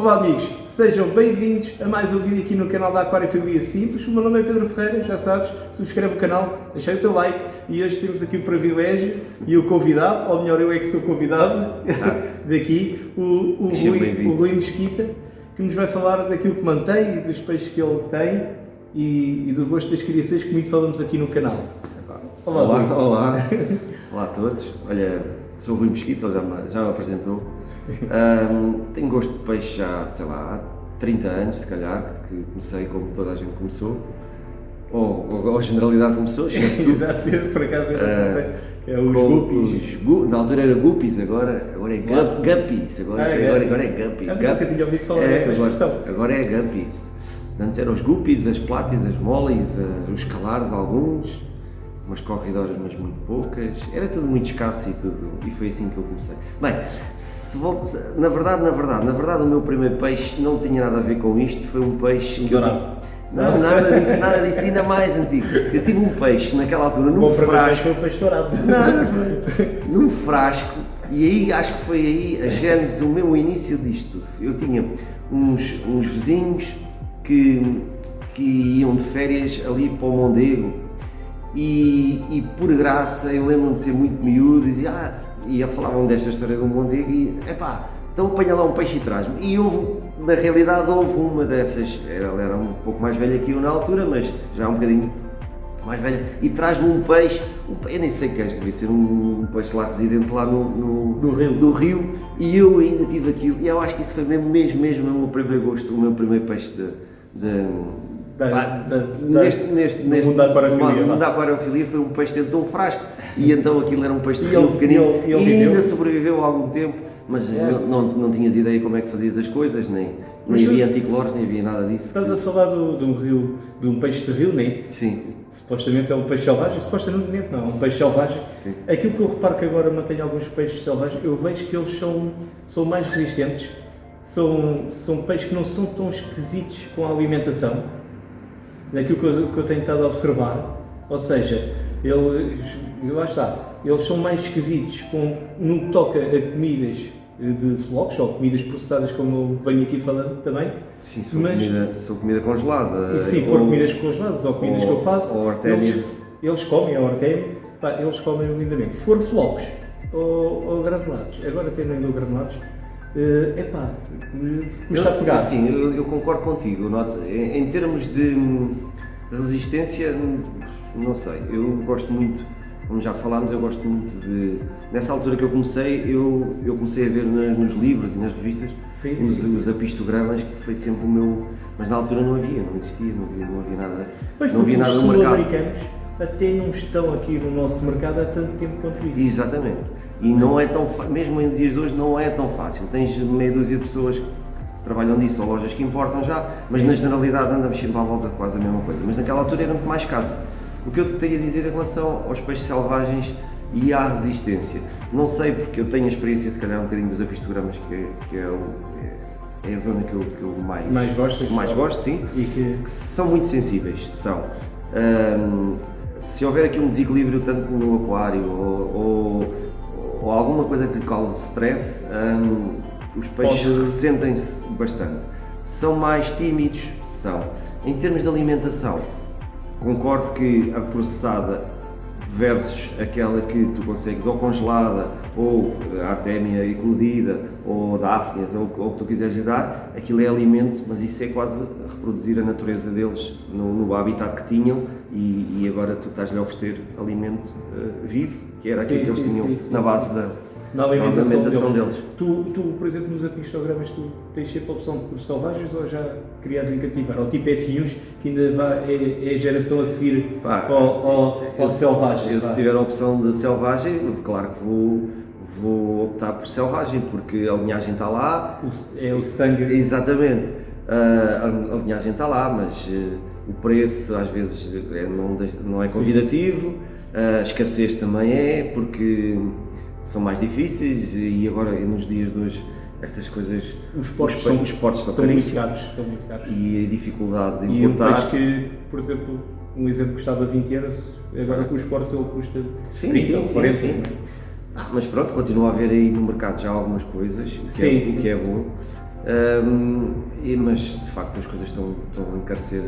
Olá amigos, sejam bem-vindos a mais um vídeo aqui no canal da Aquariofilia Simples. O meu nome é Pedro Ferreira, já sabes, subscreve o canal, deixa o teu like e hoje temos aqui o privilégio e o convidado, ou melhor, eu é que sou convidado daqui, o Rui Mesquita, que nos vai falar daquilo que mantém e dos peixes que ele tem e do gosto das criações que muito falamos aqui no canal. Olá a todos. Olha, sou o Rui Mesquita, ele já me apresentou. Tenho gosto de peixe já, sei lá, há 30 anos, se calhar, que comecei como toda a gente começou, ou a generalidade começou, exceto tu. Exato, por acaso eu não sei, é os guppies. Na altura era guppies, agora é guppies, agora é guppies. Nunca tinha ouvido falar dessa expressão. Agora é guppies. Antes eram os guppies, as platis, as mollies, os calares, alguns, umas corredoras, mas muito poucas, era tudo muito escasso e foi assim que eu comecei. Bem, na verdade o meu primeiro peixe não tinha nada a ver com isto, foi um peixe dourado. Não, nada disso, ainda mais antigo. Eu tive um peixe naquela altura num frasco. Foi um peixe dourado. Num frasco, e aí acho que foi aí a gênese, o meu início disto tudo. Eu tinha uns vizinhos que iam de férias ali para o Mondego. E por graça, eu lembro-me de ser muito miúdo e falavam desta história do Mondego e então apanha lá um peixe e traz-me. E na realidade houve uma dessas, ela era um pouco mais velha que eu na altura, mas já um bocadinho mais velha, e traz-me um peixe, eu nem sei o que é, devia ser um peixe lá residente lá do rio, e eu ainda tive aquilo, e eu acho que isso foi mesmo o meu primeiro gosto, o meu primeiro peixe neste mundo da aquariofilia foi um peixe dentro de um frasco e então aquilo era um peixe de rio pequenino e ainda sobreviveu há algum tempo, mas não tinhas ideia como é que fazias as coisas, nem havia anticlores, nem havia nada disso. Estás a falar de um peixe de rio, não é? Sim. Supostamente é um peixe selvagem, supostamente não, é um peixe selvagem. Sim. Aquilo que eu reparo que agora mantém alguns peixes selvagens, eu vejo que eles são mais resistentes, são peixes que não são tão esquisitos com a alimentação, daquilo que eu tenho estado a observar, ou seja, eles são mais esquisitos no que toca a comidas de flocos ou comidas processadas, como eu venho aqui falando também. Sim, se for comida congelada. E se for comidas congeladas ou comidas que eu faço, ou artémia. Eles comem a artémia, eles comem lindamente. Se for flocos ou granulados, agora tendo ainda granulados, custa a pegar. Sim, eu concordo contigo. Em termos de resistência, não sei, eu gosto muito, como já falámos, eu gosto muito nessa altura que eu comecei, eu comecei a ver nos livros e nas revistas os apistogramas, que foi sempre o meu, mas na altura não existia, não havia nada, não havia nada no mercado. Os sul-americanos até não estão aqui no nosso mercado há tanto tempo quanto isso. Exatamente, e não é tão mesmo em dias de hoje não é tão fácil, tens meia dúzia de pessoas que trabalham disso, ou lojas que importam já, mas na generalidade andamos sempre à volta de quase a mesma coisa, mas naquela altura era muito mais escasso. O que eu te tenho a dizer em relação aos peixes selvagens e à resistência, não sei, porque eu tenho a experiência se calhar um bocadinho dos apistogramas, que é a zona que eu mais gosto, sim, e que são muito sensíveis, se houver aqui um desequilíbrio tanto no aquário ou alguma coisa que lhe cause stress, os peixes ressentem-se bastante, são mais tímidos, Em termos de alimentação, concordo que a processada versus aquela que tu consegues ou congelada, ou a artémia eclodida, ou dáfnias, ou o que tu quiseres lhe dar, aquilo é alimento, mas isso é quase reproduzir a natureza deles no habitat que tinham e agora tu estás-lhe a oferecer alimento vivo, que era aquilo que eles tinham na base da alimentação deles. Tu, por exemplo, nos apistogramas, tu tens sempre a opção por selvagens ou já criados em cativeiro? Ou tipo F1s, que ainda é a geração a seguir ao selvagem? Eu se tiver a opção de selvagem, claro que vou optar por selvagem, porque a linhagem está lá. É o sangue. Exatamente. A linhagem está lá, mas o preço às vezes não é convidativo, a escassez também é, porque são mais difíceis e agora nos dias de hoje estas coisas, os portos estão muito caros. E a dificuldade de importar. E um peixe que, por exemplo, um exemplo custava 20 euros, agora com os portos ele custa 30 ou 40. Mas pronto, continua a haver aí no mercado já algumas coisas, que é bom. Mas de facto as coisas estão a encarecer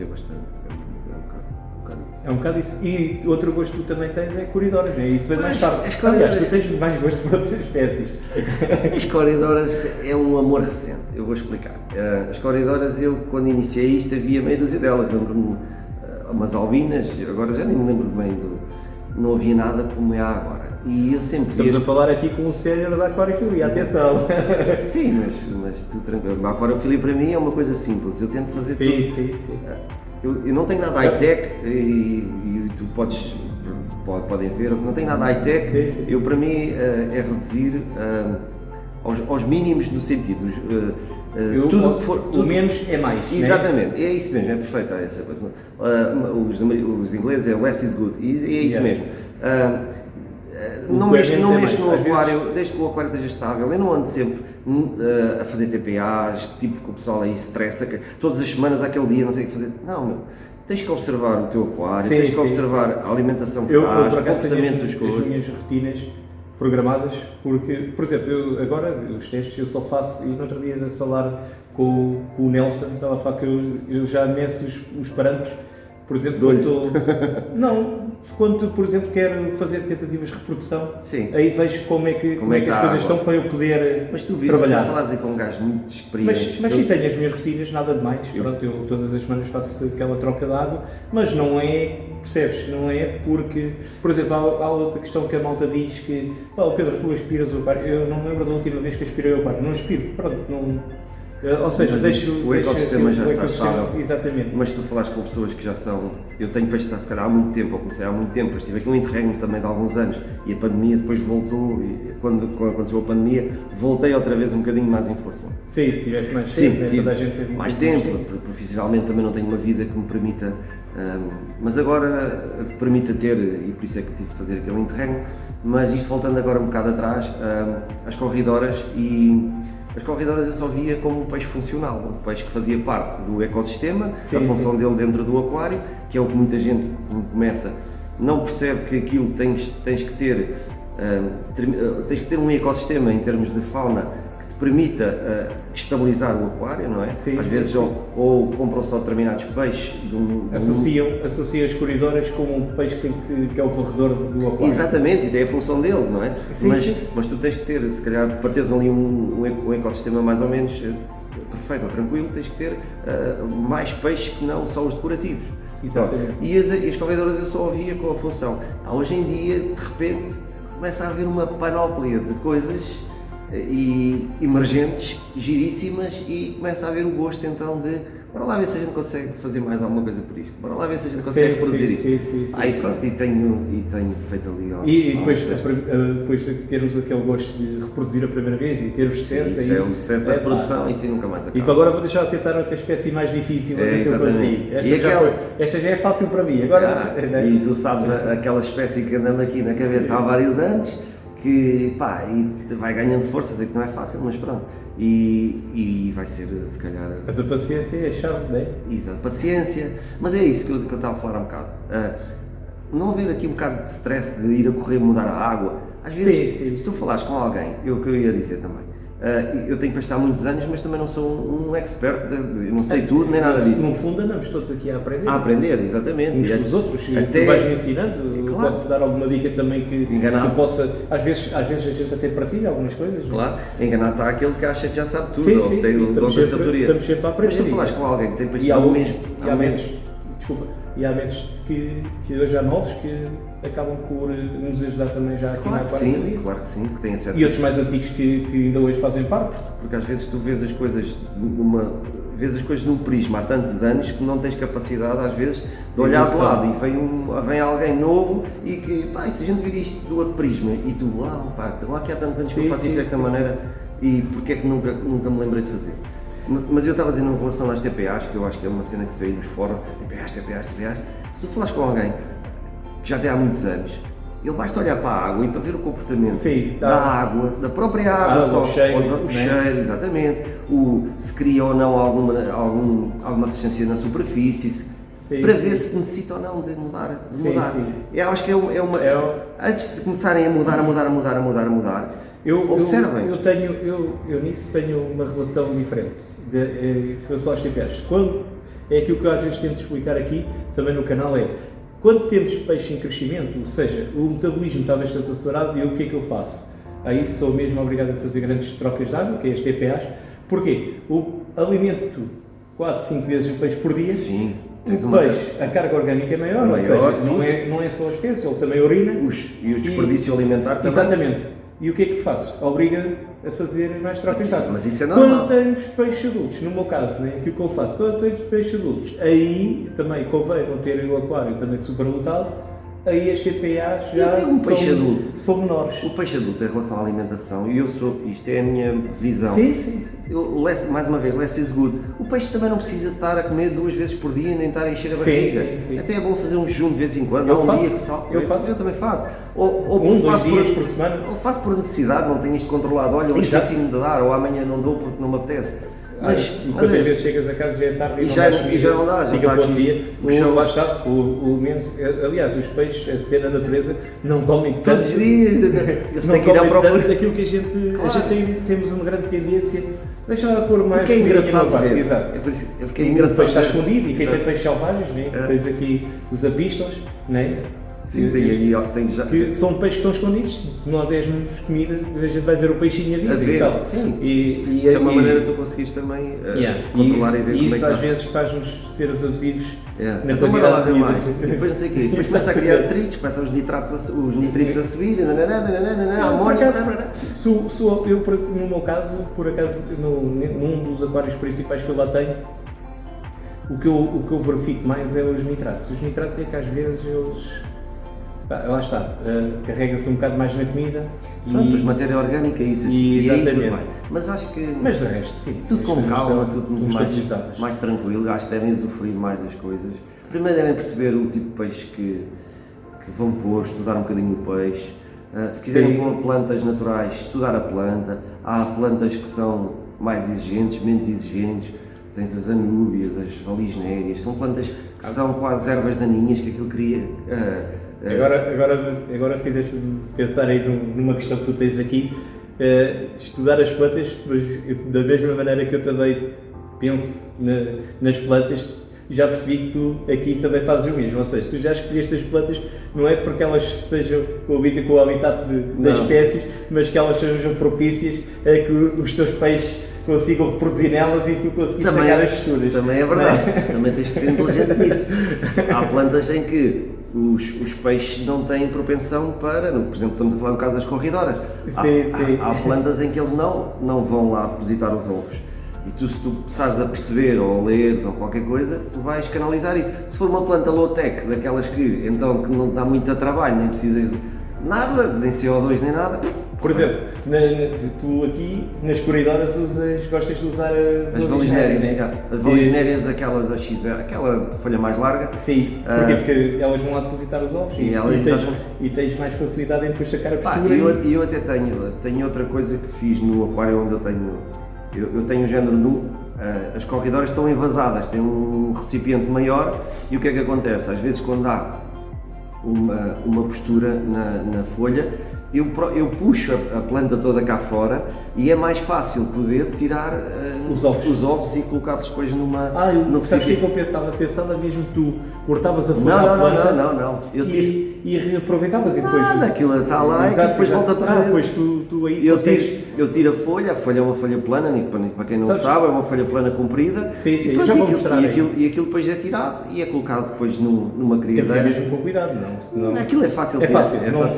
bastante. É um bocado isso. E outro gosto que tu também tens é corredores, é isso vem mais tarde. As corredoras... Aliás, tu tens mais gosto por outras espécies. As corredoras é um amor recente, eu vou explicar. As corredoras, eu quando iniciei isto havia meia dúzia delas, lembro-me umas albinas, agora já nem me lembro bem não havia nada como é agora. E eu sempre Estamos a falar aqui com o sénior da aquariofilia, atenção! Sim, mas tu tranquilo. A aquariofilia para mim é uma coisa simples, eu tento fazer tudo. Sim. Eu não tenho nada high-tech e tu podem ver, não tenho nada high-tech, eu para mim é reduzir aos mínimos no sentido, tudo que for... Tudo menos é mais, exatamente, né? é isso mesmo, é perfeito essa coisa. Os ingleses é less is good, e é isso mesmo. Não mexo no aquário, desde que o aquário esteja estável, eu não ando sempre a fazer TPAs, tipo que o pessoal aí estressa, que todas as semanas aquele dia não sei o que fazer. Não, meu, tens que observar o teu aquário, tens que observar a alimentação que dás, o comportamento dos coisas. As minhas rotinas programadas, porque, por exemplo, eu agora os testes eu só faço, e no outro dia a falar com o Nelson, estava a falar que eu já meço os parâmetros. Por exemplo, quando por exemplo, quero fazer tentativas de reprodução, aí vejo como é que as coisas estão para eu poder mas tu vês, trabalhar. Mas tu falas aí com um gajo muito experiente. Mas sim, tenho as minhas rotinas, nada de mais. Pronto, eu todas as semanas faço aquela troca de água, mas não é, percebes, não é porque, por exemplo, há outra questão que a malta diz que, Pedro, tu aspiras o aquário, eu não me lembro da última vez que aspirei o aquário, não aspiro, pronto, não... Ou seja, o ecossistema já está estável. Exatamente. Mas tu falaste com pessoas que já são. Eu tenho peixe se calhar há muito tempo, ou comecei há muito tempo, mas tive aqui um interregno também de alguns anos e a pandemia depois voltou. E quando aconteceu a pandemia, voltei outra vez um bocadinho mais em força. Sim, tiveste mais tempo, tive toda a gente mais tempo. Profissionalmente também não tenho uma vida que me permita. Mas agora permita ter, e por isso é que tive de fazer aquele interregno. Mas isto voltando agora um bocado atrás, as corredoras As corredoras eu só via como um peixe funcional, um peixe que fazia parte do ecossistema, a função dele dentro do aquário, que é o que muita gente começa, não percebe que aquilo tens que ter um ecossistema em termos de fauna que te permita estabilizar o aquário, não é? Às vezes ou compram só determinados peixes associam as corredoras como um peixe que é o varredor do aquário. Exatamente, e tem a função deles, não é? Mas tu tens que ter, se calhar, para teres ali um ecossistema mais ou menos perfeito ou tranquilo, tens que ter mais peixes que não só os decorativos. Exatamente. E as corredoras eu só ouvia com a função. Hoje em dia, de repente, começa a haver uma panóplia de coisas emergentes, giríssimas, e começa a haver o gosto então de bora lá ver se a gente consegue fazer mais alguma coisa por isto, bora lá ver se a gente consegue produzir isto. Aí pronto, e tenho feito ali e depois termos aquele gosto de reproduzir a primeira vez e ter o sucesso. Isso é o sucesso da produção, isso nunca mais acaba. E para agora vou deixar de tentar outra espécie mais difícil, a ver se eu consigo. Esta já é fácil para mim. Agora e tu sabes aquela espécie que anda-me aqui na cabeça há vários anos, que pá, e vai ganhando força, sei que não é fácil, mas pronto, e vai ser se calhar... Mas a paciência é a chave, não é? Exato, paciência, mas é isso que eu estava a falar há um bocado, não haver aqui um bocado de stress de ir a correr mudar a água, às vezes se tu falares com alguém, o que eu ia dizer também, eu tenho que estar há muitos anos, mas também não sou um expert, eu não sei tudo, nem nada disso. No fundo andamos todos aqui a aprender. A aprender, exatamente. Uns com os outros, tu vais-me ensinando, eu posso-te dar alguma dica também que possa, às vezes a gente até partilha algumas coisas. Claro, enganado está aquele que acha que já sabe tudo, ou tem o dom da sabedoria. Estamos sempre a aprender. Mas tu falares com alguém que tem paixão mesmo, e há mentes que hoje há novos que acabam por nos ajudar também já aqui na aquariofilia. Claro que sim, que têm acesso. E outros mais antigos que ainda hoje fazem parte. Porque às vezes tu vês as coisas num prisma há tantos anos que não tens capacidade às vezes de olhar de lado e vem alguém novo e que, pá, e se a gente vir isto do outro prisma e tu, estou aqui há tantos anos que eu faço isto desta maneira e porque é que nunca me lembrei de fazer? Mas eu estava a dizer em relação às TPAs, que eu acho que é uma cena que se vê nos fóruns, TPAs, se tu falares com alguém que já tem há muitos anos, ele basta olhar para a água e para ver o comportamento da água, da própria água, o cheiro, exatamente, se cria ou não alguma resistência na superfície, para ver se necessita ou não de mudar. Eu acho que é uma... Antes de começarem a mudar, Observem. Eu nisso tenho uma relação diferente em relação às TPAs. Quando, é aquilo que eu às vezes tento explicar aqui, também no canal, é quando temos peixe em crescimento, ou seja, o metabolismo está bastante acelerado, e o que é que eu faço? Aí sou mesmo obrigado a fazer grandes trocas de água, que é as TPAs. Porquê? O alimento 4, 5 vezes o peixe por dia. Sim. O peixe, a carga orgânica é maior, ou seja, não é só as fezes, ele também urina. E o desperdício alimentar também. Exatamente. E o que é que faço? Obriga a fazer mais troca de água. Mas isso é normal. Quando temos peixes adultos, no meu caso, né, que o que eu faço, quando temos peixes adultos, aí também convém não ter o aquário também superlotado, aí as TPAs já são menores. O peixe adulto em relação à alimentação, e isto é a minha visão. Sim. Mais uma vez, less is good. O peixe também não precisa estar a comer 2 vezes por dia, nem estar a encher a barriga. Sim. Até é bom fazer um jejum de vez em quando. Eu também faço. Ou 2 dias por semana. Ou faço por necessidade, não tenho isto controlado. Olha, hoje esqueci-me de dar, ou amanhã não dou porque não me apetece. Mas quantas vezes chegas a casa já é tarde e já não dá, fica bom dia. Lá está, o menos. Aliás, os peixes, até na natureza, não comem todos os dias. Eles não têm que ir à comem procura. tanto daquilo que a gente temos uma grande tendência. Deixa-me pôr mais. Que é engraçado ver. Exato. É porque é engraçado. O peixe está escondido, e quem tem peixes selvagens, né? Tens aqui os apistos, né? Sim, tem já. Que são peixes que estão escondidos, se não dermos comida, a gente vai ver o peixinho a vir e tal. Sim. E isso é uma maneira de tu conseguires também controlar e ver e isso como é às vezes faz-nos ser abusivos na então quantidade lá de ver comida. mais. Depois não sei o quê. Depois começa a criar detritos, começam os nitritos a subir, a amónia. No meu caso, por acaso, num dos aquários principais que eu lá tenho, o que eu verifico mais é os nitratos. Os nitratos é que às vezes eles. Lá está, carrega-se um bocado mais na comida Pois matéria orgânica isso assim. E aí tudo bem. Mas acho que. Mas de resto, sim. Tudo com calma, tudo muito mais, mais tranquilo. Acho que devem usufruir mais das coisas. Primeiro devem perceber o tipo de peixe que vão pôr, estudar um bocadinho o peixe. Se quiserem pôr plantas naturais, estudar a planta. Há plantas que são mais exigentes, menos exigentes. Tens as anúbias, as valisnérias, são plantas que são quase ervas daninhas que aquilo cria. Agora fizeste-me pensar aí numa questão que tu tens aqui, estudar as plantas, mas da mesma maneira que eu também penso nas plantas, já percebi que tu aqui também fazes o mesmo, ou seja, tu já escolheste as plantas, não é porque elas sejam coabitem com o habitat das espécies, mas que elas sejam propícias a que os teus peixes consigam reproduzir nelas e tu conseguires chegar às texturas. Também é verdade, também tens que ser inteligente nisso. Há plantas em que os peixes não têm propensão para, por exemplo, estamos a falar no caso das corridoras. Há plantas em que eles não vão lá depositar os ovos. E tu, se tu começares a perceber ou a ler ou qualquer coisa, tu vais canalizar isso. Se for uma planta low-tech, daquelas que não dá muito trabalho, nem precisas de nada, nem CO2 nem nada. Por exemplo, tu aqui nas corridoras gostas de usar as valisnérias, as valisnérias, aquelas aquela folha mais larga. Sim, porquê? Porque elas vão lá depositar os ovos e tens mais facilidade em depois sacar a postura. Eu até tenho outra coisa que fiz no aquário onde eu tenho o género as corridoras estão envasadas, têm um recipiente maior e o que é que acontece? Às vezes quando há uma postura na folha, eu puxo a planta toda cá fora e é mais fácil poder tirar os ovos e colocá-los depois no recipiente. Sabes o que é que eu pensava? Pensava mesmo que tu cortavas a folha à planta não. E reaproveitavas e depois... aquilo está lá e depois volta para dentro. Depois tu aí eu tiro a folha é uma folha plana, para quem não sabe, é uma folha plana comprida. Sim, eu já vou mostrar. E aquilo depois é tirado e é colocado depois numa criadeira. Tem que ser mesmo com cuidado, não? Senão... Aquilo é fácil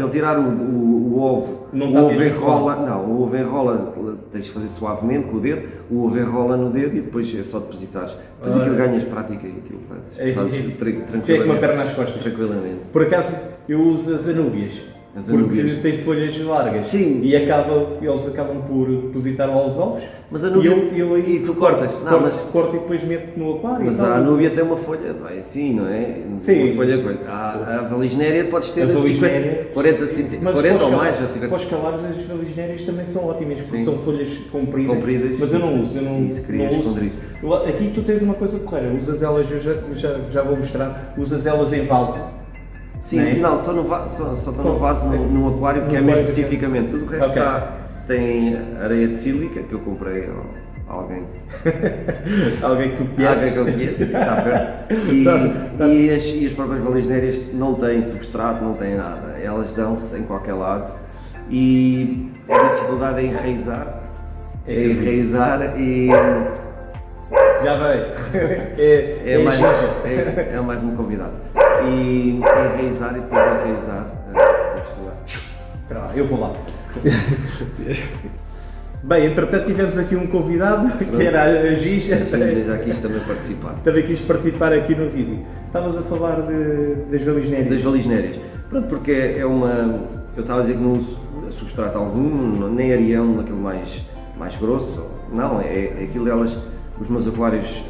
tirar o ovo. O ovo enrola, tens de fazer suavemente com o dedo, o ovo enrola no dedo e depois é só depositares. Depois aquilo ganhas prática e aquilo fazes tranquilamente. Já é com uma perna nas costas. Tranquilamente. Por acaso eu uso as anúbias. Porque tem folhas largas. Sim. E eles acabam por depositar lá os ovos. Mas a anúbia, e tu cortas? Corto e depois meto no aquário. Mas a anúbia tem uma folha, assim, não é? Sim. Uma folha, a valisnéria podes ter 40 centímetros, 40 ou mais. Para os calares, as valisnérias também são ótimas, porque são folhas compridas. Mas eu não uso. Aqui tu tens uma coisa correta, usas elas, eu já vou mostrar, usas elas em vaso. Sim, só no vaso, no aquário, que é mesmo especificamente, tudo o resto tem areia de sílica que eu comprei a alguém. Alguém que tu conheces? Alguém que eu conheço, está perto. E as próprias valisnérias não têm substrato, não têm nada. Elas dão-se em qualquer lado e a dificuldade é enraizar. É enraizar e. Já veio. É mais um convidado. E enraizar e depois de enraizar. Eu vou lá. Bem, entretanto tivemos aqui um convidado, que era a Gija. Já quis também participar. Também quis participar aqui no vídeo. Estavas a falar das valisnérias. Das valisnérias. Pronto, porque é uma... Eu estava a dizer que não uso substrato algum, nem arião, aquele mais grosso. Não, é aquilo delas, os meus aquários,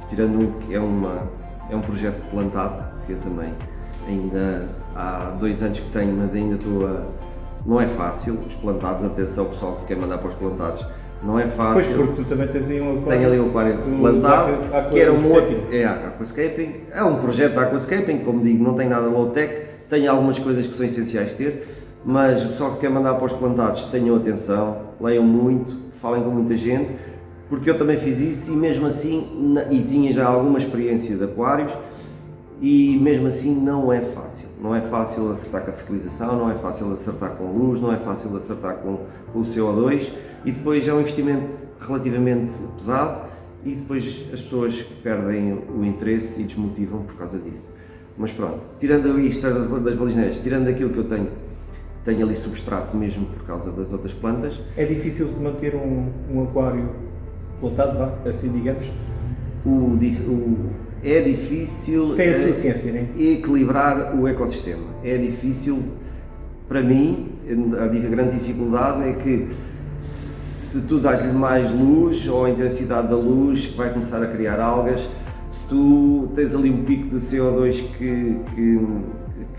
tirando um que é um projeto plantado, que eu também ainda há 2 anos que tenho, mas ainda estou a... Não é fácil, os plantados, atenção pessoal que se quer mandar para os plantados, não é fácil. Pois, porque tu também tens aí um aquário. Tenho ali um aquário plantado, que era um outro, aquascaping, é um projeto de aquascaping, como digo, não tem nada low-tech, tem algumas coisas que são essenciais ter, mas o pessoal que se quer mandar para os plantados, tenham atenção, leiam muito, falem com muita gente, porque eu também fiz isso e mesmo assim, e tinha já alguma experiência de aquários, e mesmo assim não é fácil. Não é fácil acertar com a fertilização, não é fácil acertar com luz, não é fácil acertar com o CO2 e depois é um investimento relativamente pesado e depois as pessoas perdem o interesse e desmotivam por causa disso. Mas pronto, tirando isto das valisnérias, tirando aquilo que eu tenho ali substrato mesmo por causa das outras plantas. É difícil de manter um aquário plantado, assim digamos? É difícil Tem a sua ciência, não é? Equilibrar o ecossistema. É difícil, para mim, a grande dificuldade é que se tu dás-lhe mais luz ou a intensidade da luz que vai começar a criar algas, se tu tens ali um pico de CO2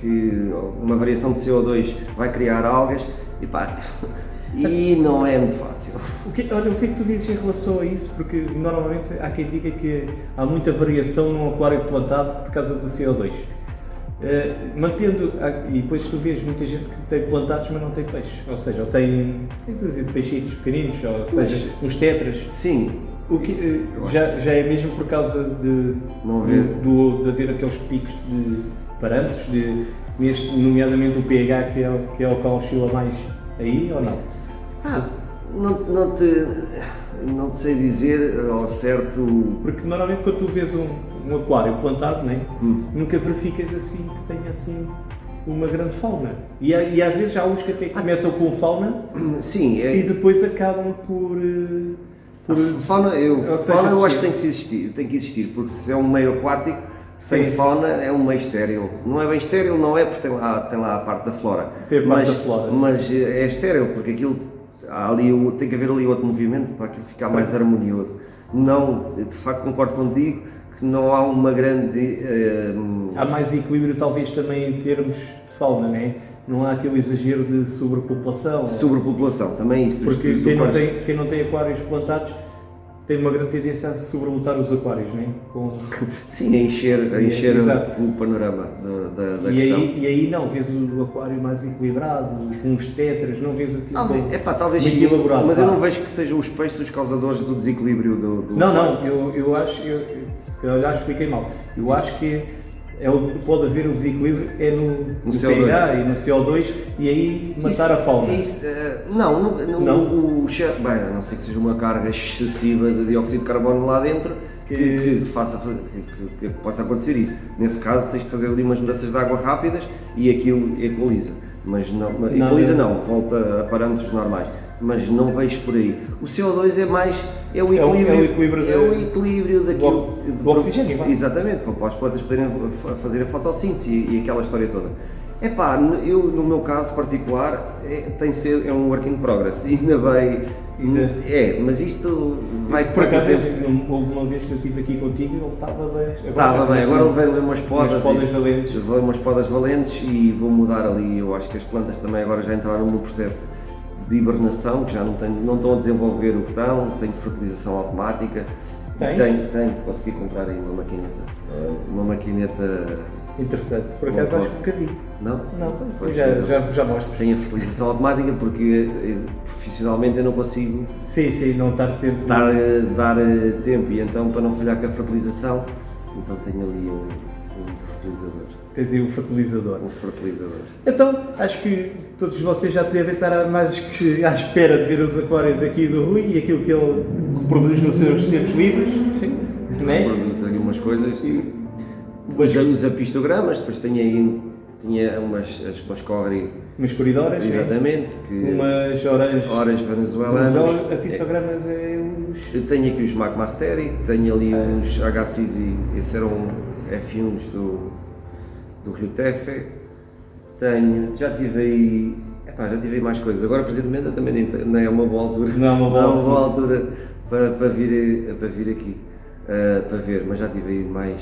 que uma variação de CO2 vai criar algas, e não é muito fácil. Olha, o que é que tu dizes em relação a isso? Porque normalmente há quem diga que há muita variação num aquário plantado por causa do CO2. Mantendo, e depois tu vês muita gente que tem plantados mas não tem peixe, ou seja, ou tem peixitos pequeninos, ou seja, uns tetras. Sim. O que, já é mesmo por causa de haver aqueles picos de parâmetros, nomeadamente o pH que é o que oscila mais aí, ou não? Não te sei dizer ao certo. Porque normalmente quando tu vês um aquário plantado, né, nunca verificas assim que tenha assim uma grande fauna. E às vezes há uns que até começam com fauna. Sim, e depois acabam por fauna eu acho que tem que existir, porque se é um meio aquático, sem fauna é um meio estéril. Não é bem estéril, não é, porque tem lá a parte da flora. Mas é estéril, porque aquilo tem que haver ali outro movimento para aquilo ficar mais harmonioso. Não, de facto concordo contigo que não há uma grande... Há mais equilíbrio talvez também em termos de fauna, não é? Não há aquele exagero de sobrepopulação. Sobrepopulação, também isso. Porque quem não tem aquários plantados tem uma grande tendência a sobrelotar os aquários, não é? Sim, a encher o panorama da questão. E aí não, vês o aquário mais equilibrado, com os tetras, não vês assim talvez muito sim, elaborado. Mas eu não vejo que sejam os peixes os causadores do desequilíbrio do Não, eu acho, se calhar já expliquei mal, eu acho que pode haver o desequilíbrio no CO2. pH e no CO2 e aí matar a fauna. Não, a não ser que seja uma carga excessiva de dióxido de carbono lá dentro que possa acontecer isso. Nesse caso tens que fazer ali umas mudanças de água rápidas e aquilo equaliza. Mas não, volta a parâmetros normais. Mas não vejo por aí. O CO2 é o equilíbrio daquilo do oxigênio. Exatamente, para as plantas poderem fazer a fotossíntese e aquela história toda. Eu no meu caso particular é um work in progress, ainda vai. Mas isto vai. Por acaso, houve uma vez que eu estive aqui contigo e ele estava bem. Estava bem, agora levei umas podas valentes. Levei umas podas valentes e vou mudar ali. Eu acho que as plantas também agora já entraram num processo de hibernação, que já não estão a desenvolver o que estão, tenho fertilização automática, tenho, consegui comprar aí uma maquineta interessante, por acaso acho que nunca vi. Não? Já mostras. Tenho a fertilização automática porque profissionalmente eu não consigo Sim, não estar tempo. dar tempo, e então para não falhar com a fertilização, então tenho ali um fertilizador. Tens aí um fertilizador. Um fertilizador. Então, acho que todos vocês já devem estar mais que à espera de ver os aquários aqui do Rui e aquilo que ele produz nos seus tempos livres. Sim. Né? Produz ali umas coisas. Os apistogramas, depois tinha umas corre. Umas corridoras. Exatamente. Né? Que umas horas venezuelanas. Apistogramas é os... Eu tenho aqui os Macmasteri, tenho ali uns HCZ, esses eram F1s do Rio Tefe. Já tive aí mais coisas. Agora, presentemente, também nem é uma boa altura. Não é uma boa altura para vir aqui. Para ver, mas já tive aí mais.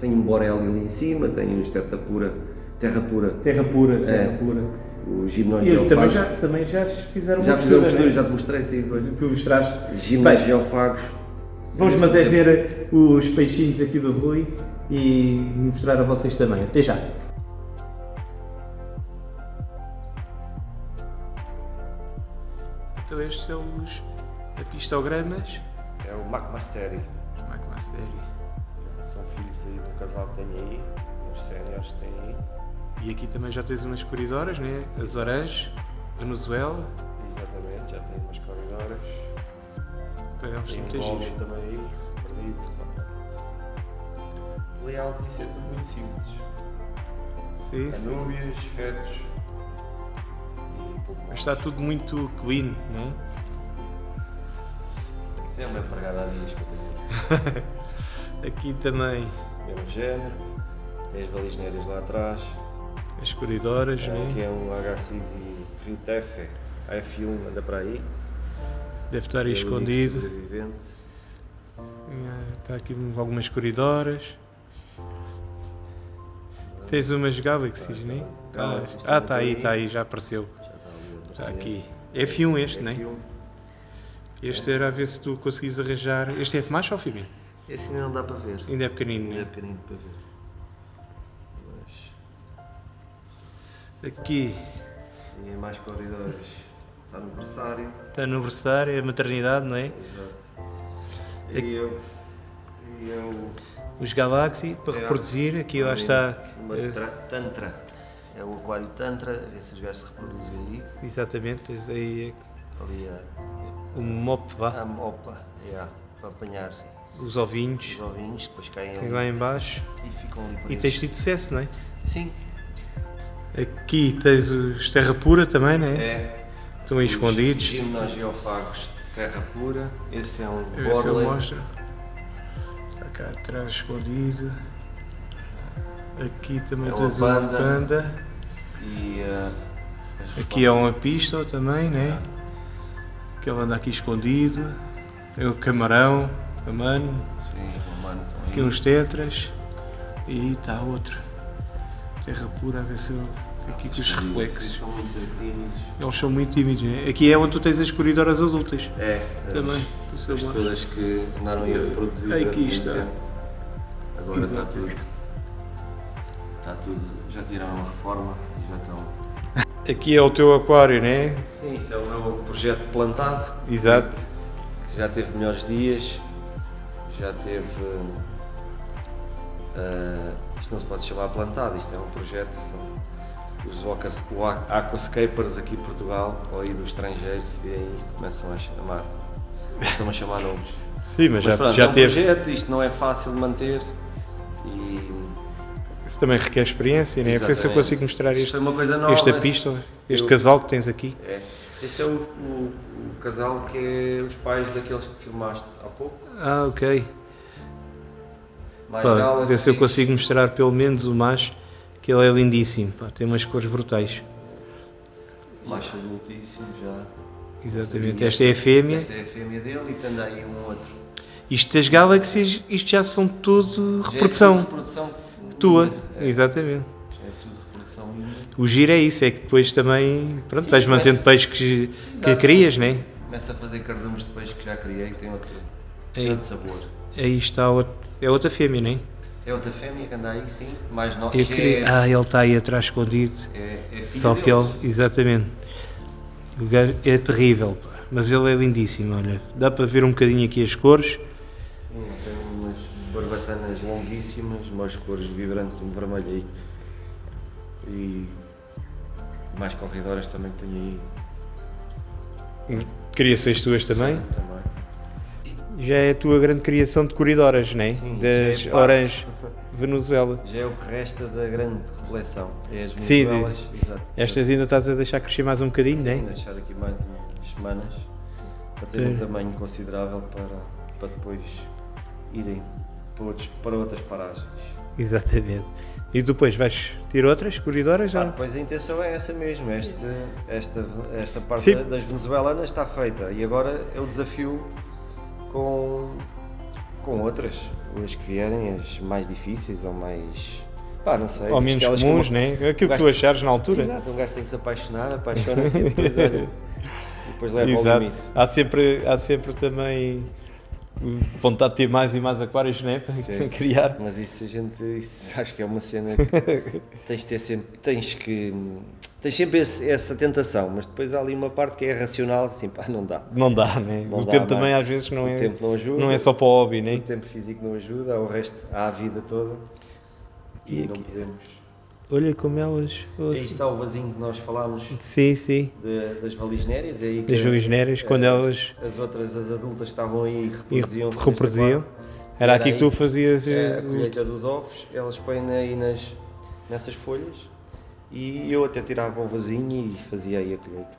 Tenho um Borelli ali em cima, tenho uns Terra Pura. Terra pura. O gimnós E eles também já fizeram já uma fizeram postura, né? já te mostrei, sim. Tu mostraste. Gimnós geofagos. Vamos mas é ver os peixinhos aqui do Rui e mostrar a vocês também. Até já! Então estes são os apistogramas. É o Macmasteri. São filhos aí do casal que tem aí, os séniores que têm aí. E aqui também já tens umas corridoras, né? As Orange, Venezuela. Exatamente, já tem umas corridoras. Pegamos Tem muitas um giras. também aí, perdido. O layout disso é tudo muito simples. Sim. Anúbias, fetos e um pouco Mas mais. está tudo muito clean, né? Isso é uma empregada há dias que eu tenho. Aqui também Mesmo género, tem as valisneiras lá atrás. as corridoras, Aqui né? é um HCZ Rio Tefe, a F1 anda para aí. Deve estar aí É o único escondido. sobrevivente. Está aqui algumas corridoras. Tens umas Galaxies, né? Galaxies Está também aí, já apareceu. Já está ali a Está aparecer. aqui. F1 este, né? F1. Este era a ver se tu conseguis arranjar. Este é F mais ou Fibin? Esse ainda não dá para ver. Ainda é pequenino, Ainda é né? pequenino para ver. Mas Aqui tinha mais corredores. Está no berçário. está no aniversário, a maternidade, não é? Exato. E eu Os Galaxy para É. reproduzir. Aqui eu acho que está. uma Tantra. É o aquário Tantra, a ver se os gajos se reproduzem aí. Exatamente, tens aí Ali o mop, vá. a mopa, para apanhar Os ovinhos os ovinhos, depois caem que ali lá em baixo. e ficam ali E presos. tens tido sucesso, não é? Sim, Aqui tens os Terra Pura também, não é? é. Estão aí escondidos. Gimnós geofagos Terra Pura. Esse é um A ver se eu Borley. mostro. Está cá atrás escondido. Aqui também É uma tens uma panda. panda. E as Aqui é uma pista também, né? Que ele anda aqui escondido. É o camarão, a mano. Sim, o mano estão Aqui aí. uns tetras. E aí está outro. Terra Pura, a ver se eu. Aqui com os reflexos. São muito tímidos. Eles são muito tímidos, né? Aqui é onde tu tens as corridoras adultas. É, Também. as todas que andaram aí a reproduzir. Aqui durante muito está. tempo. Agora está Exato. tudo. Está tudo. Já tiraram a reforma e já estão. Aqui é o teu aquário, né? Sim, isso é o meu projeto plantado. Exato. Que já teve melhores dias. Já teve. Isto não se pode chamar plantado, isto é um projeto. São os aquascapers aqui em Portugal ou aí do estrangeiro, se vêem isto, começam a chamar nomes. Sim, mas já, Pronto, já é um teve. projeto, isto não é fácil de manter e Isso também requer experiência, né? Foi se eu Exatamente. consigo mostrar Isto este, é uma coisa nova. esta pista, este Eu- casal que tens aqui. Esse é o casal que é os pais daqueles que filmaste há pouco. Ah, ok. Mais Pá, Galaxy. ver se eu consigo mostrar pelo menos o macho, que ele é lindíssimo. Pá, tem umas cores brutais. Macho adultíssimo já. Exatamente. Esta é a fêmea. Essa é a fêmea dele e tem aí um outro. Isto das Galaxies, isto já são tudo Já é tudo reprodução reprodução tua. minha. Exatamente. Já é tudo reprodução minha. O giro é isso, é que depois também, pronto, Sim, vais começa- mantendo peixe que Exato. crias, né? Começa a fazer cardumes de peixe que já criei, que tem outro sabor. Aí está é outra fêmea, né? É outra fêmea que anda aí, sim, mais nova. Eu queria... Ah, ele está aí atrás escondido. É filha Só que deles. ele, exatamente. O gajo é terrível, pá. Mas ele é lindíssimo, olha. Dá para ver um bocadinho aqui as cores. Sim, tem umas barbatanas longuíssimas, umas cores vibrantes, um vermelho aí. E mais corredoras também que tenho aí. Criações tuas também? Sim, também. Já é a tua grande criação de corridoras, não é? Sim, Das já é parte. Orange Venezuela. Já é o que resta da grande coleção. É as Sim, Venezuelas, exato. Estas ainda estás a deixar crescer mais um bocadinho, Sim, não é? deixar aqui mais umas semanas para ter um tamanho considerável para depois irem para outras paragens. Exatamente. E depois vais ter outras corridoras? Já? Depois a intenção é essa mesmo, esta parte Sim. das venezuelanas está feita e agora é o desafio com outras, as que vierem, as mais difíceis ou mais, não sei. Ou menos aquelas comuns, que não é? Aquilo que tu achares na altura. Exato, um gajo tem que se apaixonar, apaixona-se e depois, olha, depois leva ao Exato. limite. Há sempre também vontade de ter mais e mais aquários, não é? Para Sim. criar. Mas isso acho que é uma cena que tens de ter sempre, tens sempre essa tentação, mas depois há ali uma parte que é racional, assim, não dá. Não dá, né? Não O dá tempo também mais. às vezes não O é, tempo não ajuda. não é só para o hobby, né? O tempo físico não ajuda, há o resto, há a vida toda E e não aqui, podemos. olha como elas... Aí está o vasinho que nós falámos Sim. das valisnérias. É aí que Das venezuelanas, quando elas as outras, as adultas, estavam aí e e reproduziam-se. reproduziam. Era aqui que tu fazias... A colheita dos ovos, elas põem aí nessas folhas e eu até tirava o vasinho e fazia aí a colheita.